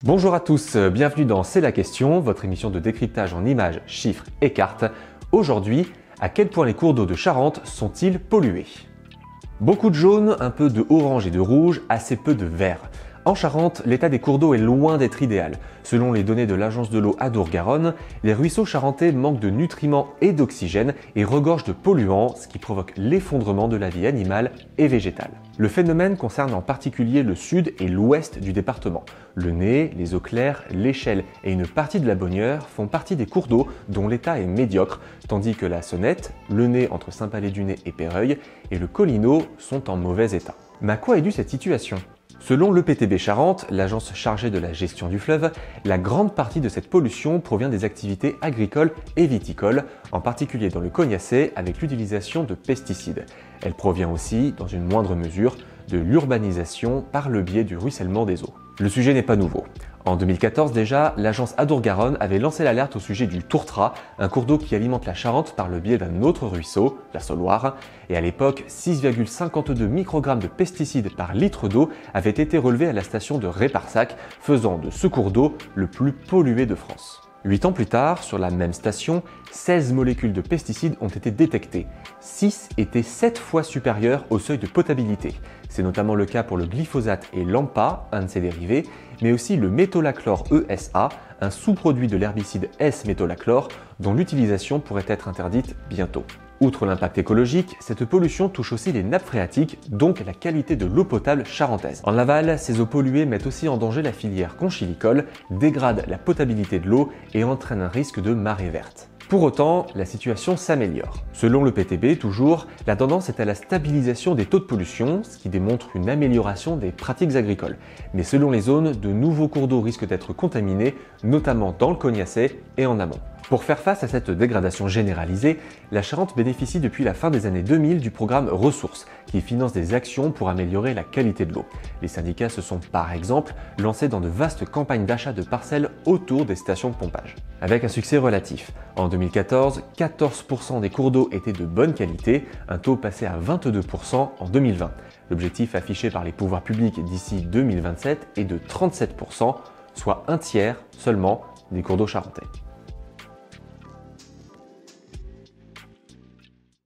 Bonjour à tous, bienvenue dans C'est la question, votre émission de décryptage en images, chiffres et cartes. Aujourd'hui, à quel point les cours d'eau de Charente sont-ils pollués? Beaucoup de jaune, un peu de orange et de rouge, assez peu de vert. En Charente, l'état des cours d'eau est loin d'être idéal. Selon les données de l'agence de l'eau Adour-Garonne, les ruisseaux charentais manquent de nutriments et d'oxygène et regorgent de polluants, ce qui provoque l'effondrement de la vie animale et végétale. Le phénomène concerne en particulier le sud et l'ouest du département. Le Nez, les Eaux Claires, l'Échelle et une partie de la Bonnieure font partie des cours d'eau dont l'état est médiocre, tandis que la Sonnette, le Nez entre Saint-Palais-du-Nez et Péreuil et le Collinot sont en mauvais état. Mais à quoi est due cette situation ? Selon l'EPTB Charente, l'agence chargée de la gestion du fleuve, la grande partie de cette pollution provient des activités agricoles et viticoles, en particulier dans le Cognaçais avec l'utilisation de pesticides. Elle provient aussi, dans une moindre mesure, de l'urbanisation par le biais du ruissellement des eaux. Le sujet n'est pas nouveau. En 2014 déjà, l'agence Adour-Garonne avait lancé l'alerte au sujet du tourtras, un cours d'eau qui alimente la Charente par le biais d'un autre ruisseau, la Sauloire, et à l'époque, 6,52 microgrammes de pesticides par litre d'eau avaient été relevés à la station de Réparsac, faisant de ce cours d'eau le plus pollué de France. 8 ans plus tard, sur la même station, 16 molécules de pesticides ont été détectées. 6 étaient 7 fois supérieures au seuil de potabilité. C'est notamment le cas pour le glyphosate et l'AMPA, un de ses dérivés, mais aussi le métolachlore ESA, un sous-produit de l'herbicide S-métolachlore, dont l'utilisation pourrait être interdite bientôt. Outre l'impact écologique, cette pollution touche aussi les nappes phréatiques, donc la qualité de l'eau potable charentaise. En aval, ces eaux polluées mettent aussi en danger la filière conchilicole, dégradent la potabilité de l'eau et entraînent un risque de marée verte. Pour autant, la situation s'améliore. Selon le PTB, toujours, la tendance est à la stabilisation des taux de pollution, ce qui démontre une amélioration des pratiques agricoles. Mais selon les zones, de nouveaux cours d'eau risquent d'être contaminés, notamment dans le Cognaçais et en amont. Pour faire face à cette dégradation généralisée, la Charente bénéficie depuis la fin des années 2000 du programme Ressources, qui finance des actions pour améliorer la qualité de l'eau. Les syndicats se sont par exemple lancés dans de vastes campagnes d'achat de parcelles autour des stations de pompage. Avec un succès relatif. En 2014, 14% des cours d'eau étaient de bonne qualité, un taux passé à 22% en 2020. L'objectif affiché par les pouvoirs publics d'ici 2027 est de 37%, soit un tiers seulement des cours d'eau charentais.